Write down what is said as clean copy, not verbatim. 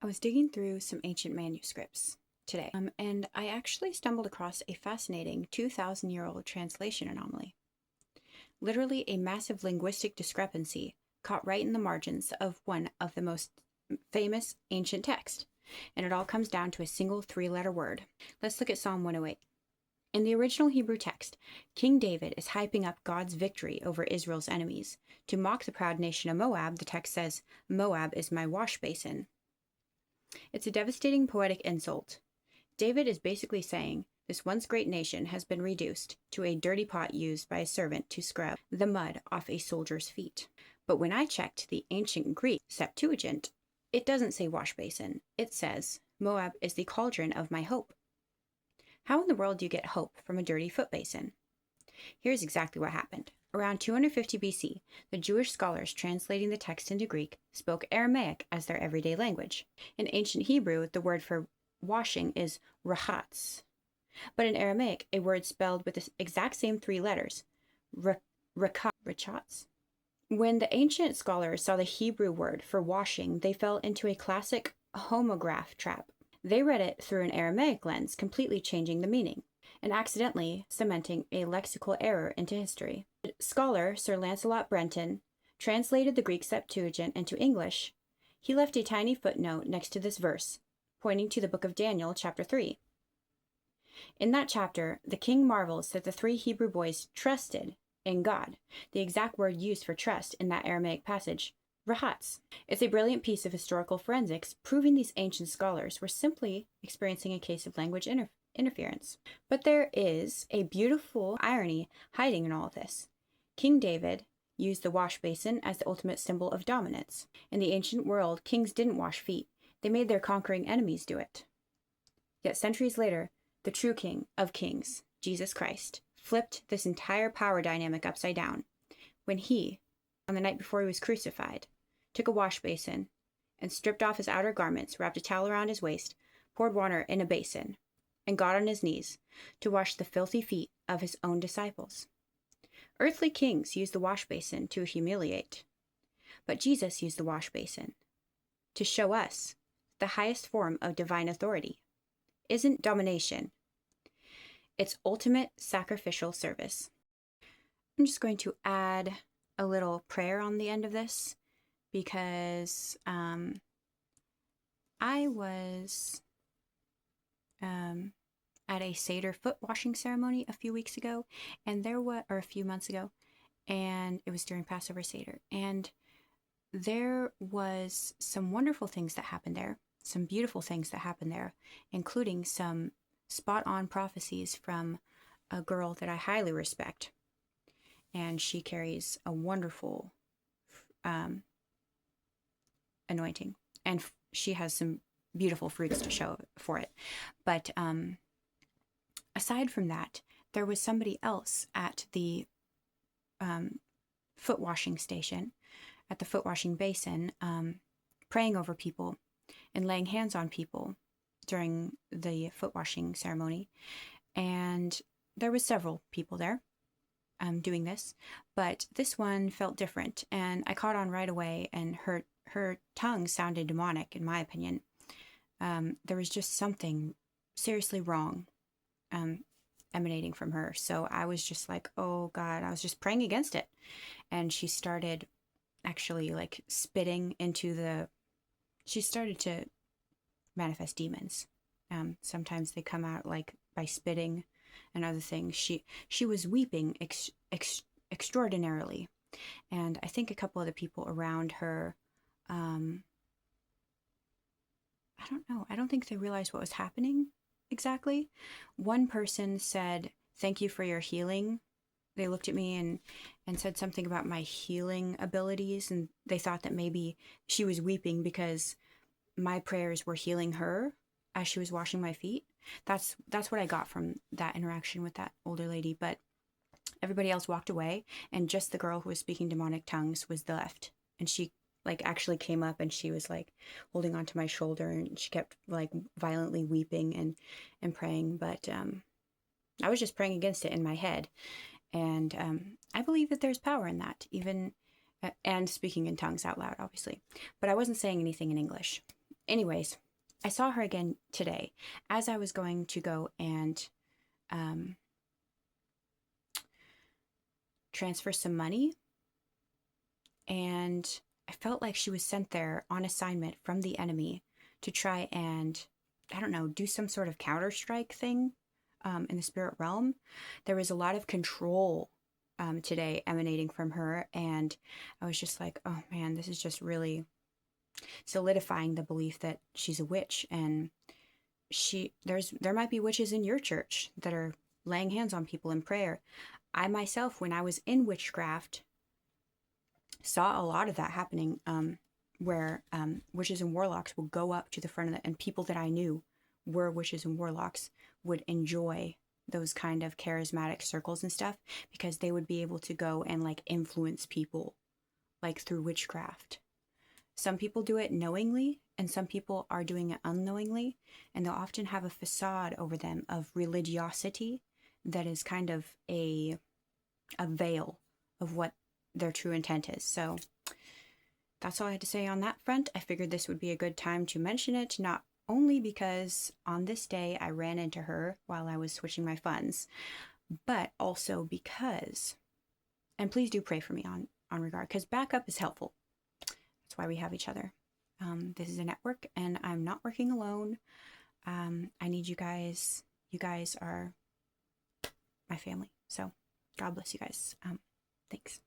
was digging through some ancient manuscripts today, and I actually stumbled across a fascinating 2,000-year-old translation anomaly. Literally a massive linguistic discrepancy caught right in the margins of one of the most famous ancient texts, and it all comes down to a single three-letter word. Let's look at Psalm 108. In the original Hebrew text, King David is hyping up God's victory over Israel's enemies. To mock the proud nation of Moab, the text says, "Moab is my wash basin." It's a devastating poetic insult. David is basically saying, this once great nation has been reduced to a dirty pot used by a servant to scrub the mud off a soldier's feet. But when I checked the ancient Greek Septuagint, it doesn't say wash basin. It says, Moab is the cauldron of my hope. How in the world do you get hope from a dirty foot basin? Here's exactly what happened. Around 250 BC, the Jewish scholars translating the text into Greek spoke Aramaic as their everyday language. In ancient Hebrew, the word for washing is rachatz. But in Aramaic, a word spelled with the exact same three letters, rachatz. When the ancient scholars saw the Hebrew word for washing, they fell into a classic homograph trap. They read it through an Aramaic lens, completely changing the meaning, and accidentally cementing a lexical error into history. Scholar Sir Lancelot Brenton translated the Greek Septuagint into English. He left a tiny footnote next to this verse, pointing to the book of Daniel, chapter 3. In that chapter, the king marvels that the three Hebrew boys trusted in God, the exact word used for trust in that Aramaic passage, rachatz. It's a brilliant piece of historical forensics, proving these ancient scholars were simply experiencing a case of language interference. But there is a beautiful irony hiding in all of this. King David used the wash basin as the ultimate symbol of dominance. In the ancient world, kings didn't wash feet. They made their conquering enemies do it. Yet centuries later, the true King of Kings, Jesus Christ, flipped this entire power dynamic upside down when he, on the night before he was crucified, took a wash basin and stripped off his outer garments, wrapped a towel around his waist, poured water in a basin, and got on his knees to wash the filthy feet of his own disciples. Earthly kings used the wash basin to humiliate, but Jesus used the wash basin to show us the highest form of divine authority isn't domination. It's ultimate sacrificial service. I'm just going to add a little prayer on the end of this because I was at a Seder foot washing ceremony a few months ago, and it was during Passover Seder, and there was some wonderful things that happened there, some beautiful things that happened there, including some spot-on prophecies from a girl that I highly respect, and she carries a wonderful anointing, and she has some beautiful fruits to show for it. But aside from that, there was somebody else at the foot washing station, at the foot washing basin, praying over people and laying hands on people during the foot washing ceremony. And there was several people there doing this, but this one felt different, and I caught on right away, and her tongue sounded demonic, in my opinion. There was just something seriously wrong emanating from her. So I was just like, oh God, I was just praying against it. And she started actually like spitting into she started to manifest demons. Sometimes they come out like by spitting and other things. She was weeping extraordinarily. And I think a couple of the people around her, I don't know. I don't think they realized what was happening exactly. One person said, "Thank you for your healing." They looked at me and said something about my healing abilities, and they thought that maybe she was weeping because my prayers were healing her as she was washing my feet. That's what I got from that interaction with that older lady. But everybody else walked away, and just the girl who was speaking demonic tongues was left. And she like actually came up, and she was like holding onto my shoulder, and she kept like violently weeping and praying. But I was just praying against it in my head. And I believe that there's power in that, even and speaking in tongues out loud, obviously. But I wasn't saying anything in English. Anyways, I saw her again today as I was going to go and transfer some money. And I felt like she was sent there on assignment from the enemy to try and, I don't know, do some sort of counter-strike thing in the spirit realm. There was a lot of control today emanating from her, and I was just like, oh man, this is just really solidifying the belief that she's a witch. And there might be witches in your church that are laying hands on people in prayer. I myself, when I was in witchcraft, saw a lot of that happening, where witches and warlocks would go up to the front of it, and people that I knew were witches and warlocks would enjoy those kind of charismatic circles and stuff, because they would be able to go and like influence people like through witchcraft. Some people do it knowingly, and some people are doing it unknowingly, and they'll often have a facade over them of religiosity that is kind of a veil of what their true intent is. So that's all I had to say on that front. I figured this would be a good time to mention it, not only because on this day I ran into her while I was switching my funds, but also because, and please do pray for me on regard, because backup is helpful. That's why we have each other. This is a network, and I'm not working alone. I need you guys. You guys are my family. So God bless you guys. Thanks.